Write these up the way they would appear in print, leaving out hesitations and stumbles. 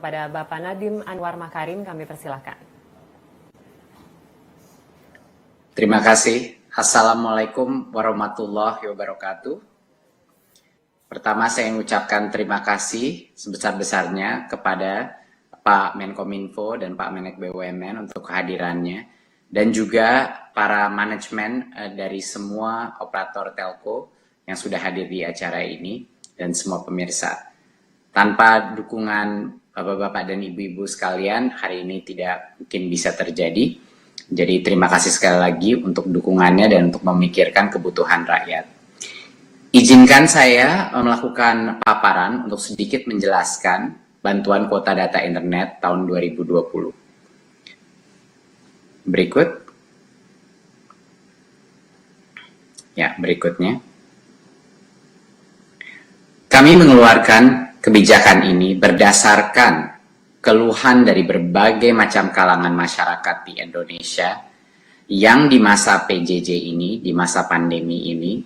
kepada Bapak Nadiem Anwar Makarim, kami persilahkan. Terima kasih. Assalamualaikum warahmatullahi wabarakatuh. Pertama saya mengucapkan terima kasih sebesar-besarnya kepada Pak Menkominfo dan Pak Menek BUMN untuk kehadirannya, dan juga para manajemen dari semua operator telco yang sudah hadir di acara ini, dan semua pemirsa. Tanpa dukungan Bapak-Bapak dan Ibu-Ibu sekalian, hari ini tidak mungkin bisa terjadi. Jadi terima kasih sekali lagi untuk dukungannya dan untuk memikirkan kebutuhan rakyat. Izinkan saya melakukan paparan untuk sedikit menjelaskan bantuan kuota data internet tahun 2020. Berikut. Ya, berikutnya. Kami mengeluarkan kebijakan ini berdasarkan keluhan dari berbagai macam kalangan masyarakat di Indonesia yang di masa PJJ ini, di masa pandemi ini,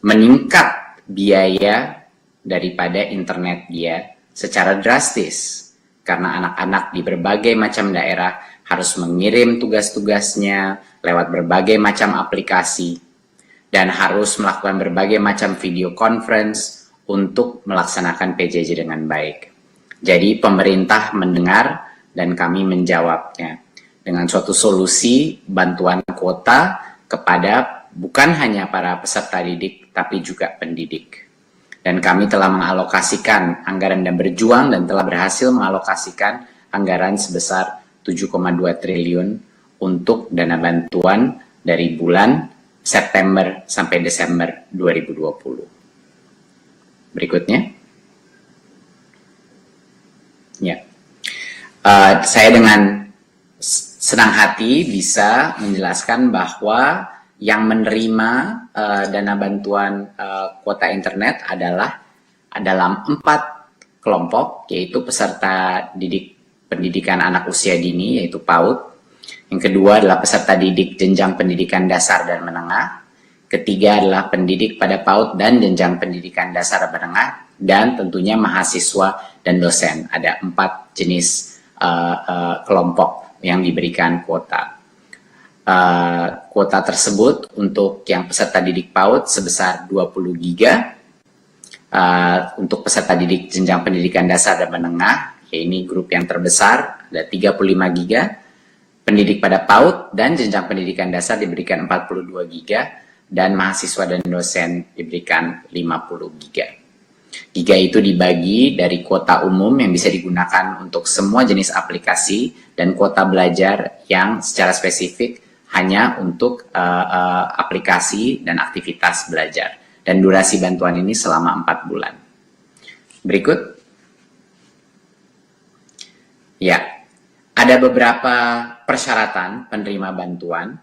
meningkat biaya daripada internet dia secara drastis. Karena anak-anak di berbagai macam daerah harus mengirim tugas-tugasnya lewat berbagai macam aplikasi dan harus melakukan berbagai macam video conference untuk melaksanakan PJJ dengan baik. Jadi pemerintah mendengar dan kami menjawabnya dengan suatu solusi bantuan kuota kepada bukan hanya para peserta didik tapi juga pendidik. Dan kami telah mengalokasikan anggaran dan berjuang dan telah berhasil mengalokasikan anggaran sebesar 7,2 triliun untuk dana bantuan dari bulan September sampai Desember 2020. Berikutnya. Ya. Saya dengan senang hati bisa menjelaskan bahwa yang menerima dana bantuan kuota internet adalah dalam 4 kelompok, yaitu peserta didik pendidikan anak usia dini, yaitu PAUD. Yang kedua adalah peserta didik jenjang pendidikan dasar dan menengah. Ketiga adalah pendidik pada PAUD dan jenjang pendidikan dasar dan menengah, dan tentunya mahasiswa dan dosen. Ada 4 jenis kelompok yang diberikan kuota. Kuota tersebut untuk yang peserta didik PAUD sebesar 20 giga, untuk peserta didik jenjang pendidikan dasar dan menengah, ini grup yang terbesar, ada 35 giga, pendidik pada PAUD dan jenjang pendidikan dasar diberikan 42 giga, dan mahasiswa dan dosen diberikan 50 giga. Giga itu dibagi dari kuota umum yang bisa digunakan untuk semua jenis aplikasi dan kuota belajar yang secara spesifik hanya untuk aplikasi dan aktivitas belajar. Dan durasi bantuan ini selama 4 bulan. Berikut. Ya, ada beberapa persyaratan penerima bantuan.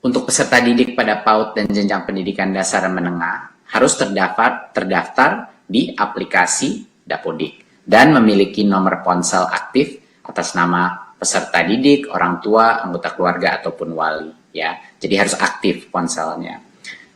Untuk peserta didik pada PAUD dan jenjang pendidikan dasar dan menengah harus terdaftar di aplikasi Dapodik dan memiliki nomor ponsel aktif atas nama peserta didik, orang tua, anggota keluarga ataupun wali, ya. Jadi harus aktif ponselnya.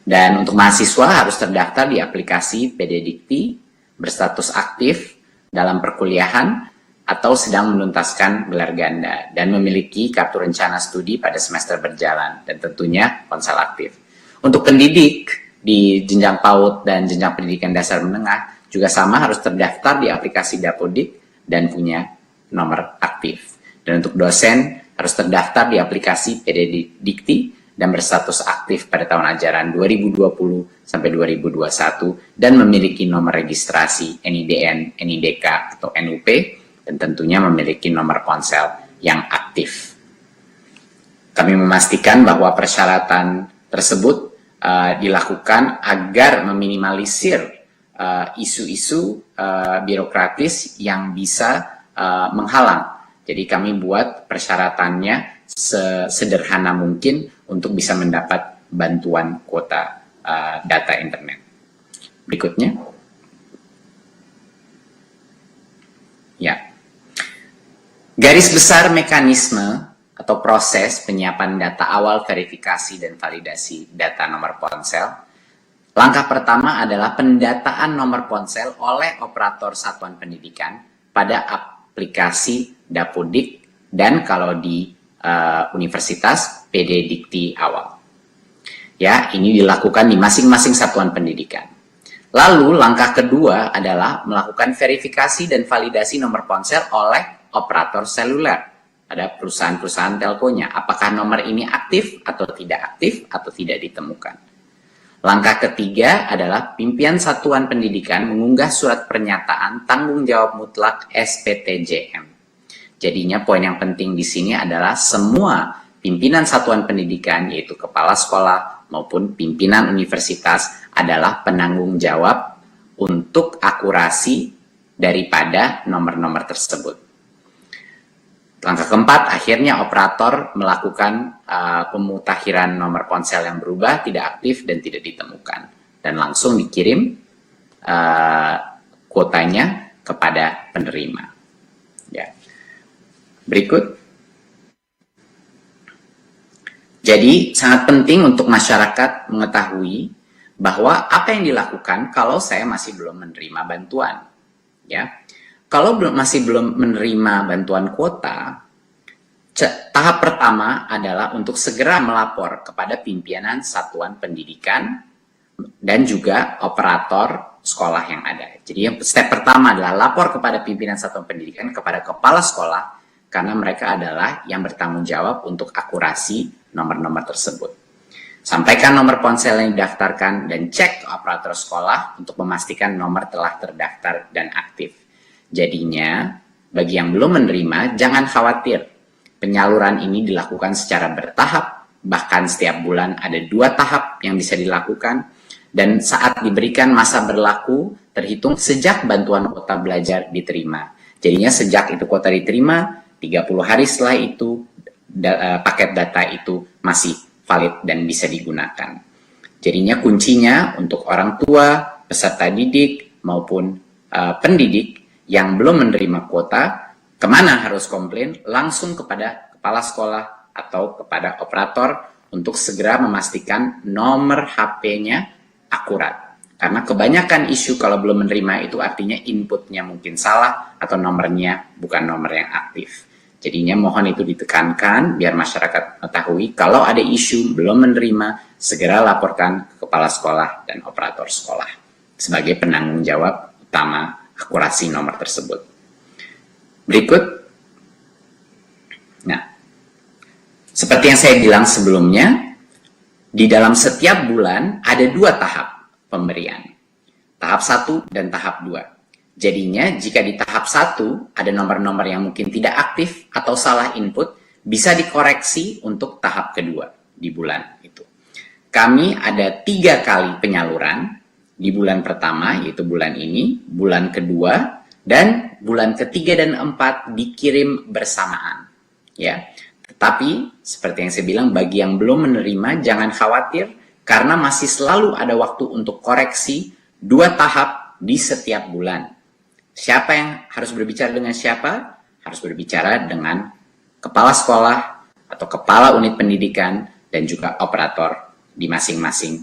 Dan untuk mahasiswa harus terdaftar di aplikasi PD Dikti, berstatus aktif dalam perkuliahan atau sedang menuntaskan gelar ganda dan memiliki kartu rencana studi pada semester berjalan dan tentunya ponsel aktif. Untuk pendidik di jenjang PAUD dan jenjang pendidikan dasar menengah juga sama, harus terdaftar di aplikasi Dapodik dan punya nomor aktif. Dan untuk dosen harus terdaftar di aplikasi PD Dikti dan berstatus aktif pada tahun ajaran 2020 sampai 2021 dan memiliki nomor registrasi NIDN, NIDK atau NUP, dan tentunya memiliki nomor ponsel yang aktif. Kami memastikan bahwa persyaratan tersebut dilakukan agar meminimalisir isu-isu birokratis yang bisa menghalang. Jadi kami buat persyaratannya sesederhana mungkin untuk bisa mendapat bantuan kuota data internet. Berikutnya. Ya. Garis besar mekanisme atau proses penyiapan data awal verifikasi dan validasi data nomor ponsel Langkah pertama adalah pendataan nomor ponsel oleh operator satuan pendidikan pada aplikasi Dapodik dan kalau di universitas PD Dikti Awal. Ya, ini dilakukan di masing-masing satuan pendidikan. Lalu langkah kedua adalah melakukan verifikasi dan validasi nomor ponsel oleh operator seluler pada perusahaan-perusahaan telkonya. Apakah nomor ini aktif atau tidak ditemukan. Langkah ketiga adalah pimpinan satuan pendidikan mengunggah surat pernyataan tanggung jawab mutlak SPTJM. Jadinya poin yang penting di sini adalah semua pimpinan satuan pendidikan, yaitu kepala sekolah maupun pimpinan universitas, adalah penanggung jawab untuk akurasi daripada nomor-nomor tersebut. Langkah keempat, akhirnya operator melakukan pemutakhiran nomor ponsel yang berubah, tidak aktif, dan tidak ditemukan. Dan langsung dikirim kuotanya kepada penerima. Ya. Berikut. Jadi sangat penting untuk masyarakat mengetahui bahwa apa yang dilakukan kalau saya masih belum menerima bantuan. Ya, kalau masih belum menerima bantuan kuota, tahap pertama adalah untuk segera melapor kepada pimpinan satuan pendidikan dan juga operator sekolah yang ada. Jadi step pertama adalah lapor kepada pimpinan satuan pendidikan, kepada kepala sekolah, karena mereka adalah yang bertanggung jawab untuk akurasi nomor-nomor tersebut. Sampaikan nomor ponsel yang didaftarkan dan cek ke operator sekolah untuk memastikan nomor telah terdaftar dan aktif. Jadinya, bagi yang belum menerima, jangan khawatir. Penyaluran ini dilakukan secara bertahap, bahkan setiap bulan ada 2 tahap yang bisa dilakukan, dan saat diberikan masa berlaku terhitung sejak bantuan kuota belajar diterima. Jadinya sejak itu kuota diterima, 30 hari setelah itu paket data itu masih valid dan bisa digunakan. Jadinya kuncinya untuk orang tua, peserta didik, maupun pendidik yang belum menerima kuota, kemana harus komplain? Langsung kepada kepala sekolah atau kepada operator untuk segera memastikan nomor HP-nya akurat. Karena kebanyakan isu kalau belum menerima itu artinya inputnya mungkin salah atau nomornya bukan nomor yang aktif. Jadinya mohon itu ditekankan biar masyarakat mengetahui kalau ada isu belum menerima, segera laporkan ke kepala sekolah dan operator sekolah sebagai penanggung jawab utama akurasi nomor tersebut. Berikut. Nah, seperti yang saya bilang sebelumnya, di dalam setiap bulan ada 2 tahap pemberian. Tahap 1 dan tahap 2. Jadinya, jika di tahap 1 ada nomor-nomor yang mungkin tidak aktif atau salah input, bisa dikoreksi untuk tahap kedua di bulan itu. Kami ada 3 kali penyaluran di bulan pertama, yaitu bulan ini, bulan kedua, dan bulan ketiga dan 4 dikirim bersamaan. Ya, tetapi seperti yang saya bilang, bagi yang belum menerima, jangan khawatir, karena masih selalu ada waktu untuk koreksi 2 tahap di setiap bulan. Siapa yang harus berbicara dengan siapa? Harus berbicara dengan kepala sekolah atau kepala unit pendidikan dan juga operator di masing-masing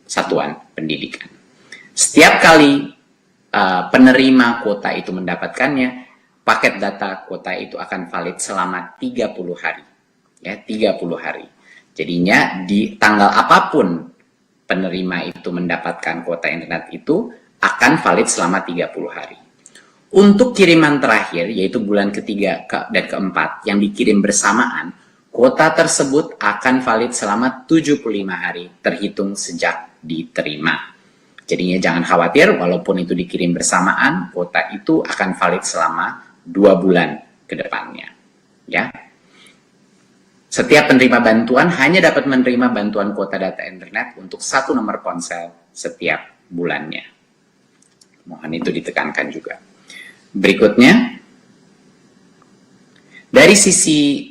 satuan pendidikan. Setiap kali penerima kuota itu mendapatkannya, paket data kuota itu akan valid selama 30 hari. Ya, 30 hari. Jadinya di tanggal apapun penerima itu mendapatkan kuota internet itu akan valid selama 30 hari. Untuk kiriman terakhir, yaitu bulan ketiga dan keempat yang dikirim bersamaan, kuota tersebut akan valid selama 75 hari terhitung sejak diterima. Jadinya jangan khawatir, walaupun itu dikirim bersamaan, kuota itu akan valid selama 2 bulan ke depannya. Ya. Setiap penerima bantuan hanya dapat menerima bantuan kuota data internet untuk 1 nomor ponsel setiap bulannya. Mohon itu ditekankan juga. Berikutnya, dari sisi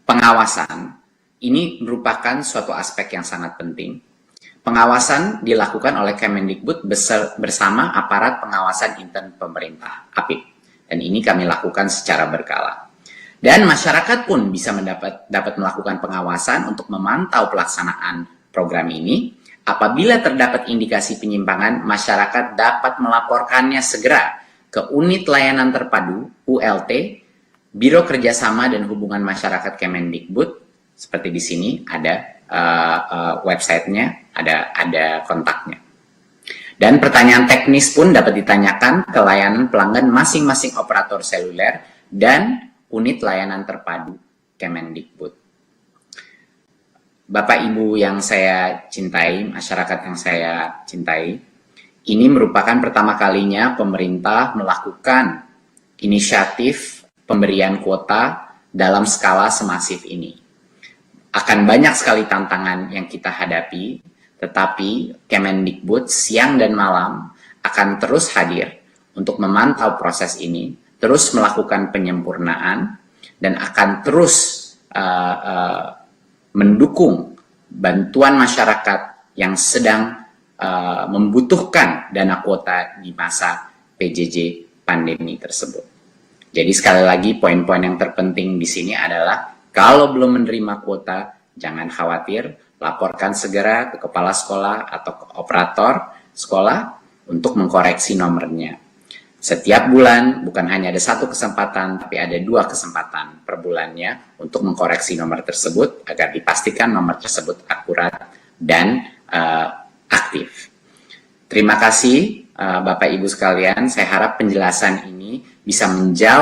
pengawasan, ini merupakan suatu aspek yang sangat penting. Pengawasan dilakukan oleh Kemendikbud bersama aparat pengawasan intern pemerintah, APIP. Dan ini kami lakukan secara berkala. Dan masyarakat pun bisa dapat melakukan pengawasan untuk memantau pelaksanaan program ini Apabila terdapat indikasi penyimpangan, masyarakat dapat melaporkannya segera ke Unit Layanan Terpadu (ULT), Biro Kerjasama dan Hubungan Masyarakat Kemendikbud. Seperti di sini ada websitenya, ada kontaknya. Dan pertanyaan teknis pun dapat ditanyakan ke layanan pelanggan masing-masing operator seluler dan unit layanan terpadu Kemendikbud. Bapak Ibu yang saya cintai, masyarakat yang saya cintai, ini merupakan pertama kalinya pemerintah melakukan inisiatif pemberian kuota dalam skala semasif ini. Akan banyak sekali tantangan yang kita hadapi, tetapi Kemendikbud siang dan malam akan terus hadir untuk memantau proses ini, terus melakukan penyempurnaan, dan akan terus mendukung bantuan masyarakat yang sedang membutuhkan dana kuota di masa PJJ pandemi tersebut. Jadi sekali lagi poin-poin yang terpenting di sini adalah kalau belum menerima kuota, jangan khawatir, laporkan segera ke kepala sekolah atau ke operator sekolah untuk mengkoreksi nomornya. Setiap bulan bukan hanya ada satu kesempatan, tapi ada 2 kesempatan per bulannya untuk mengkoreksi nomor tersebut agar dipastikan nomor tersebut akurat dan aktif. Terima kasih Bapak Ibu sekalian, saya harap penjelasan ini bisa menjawab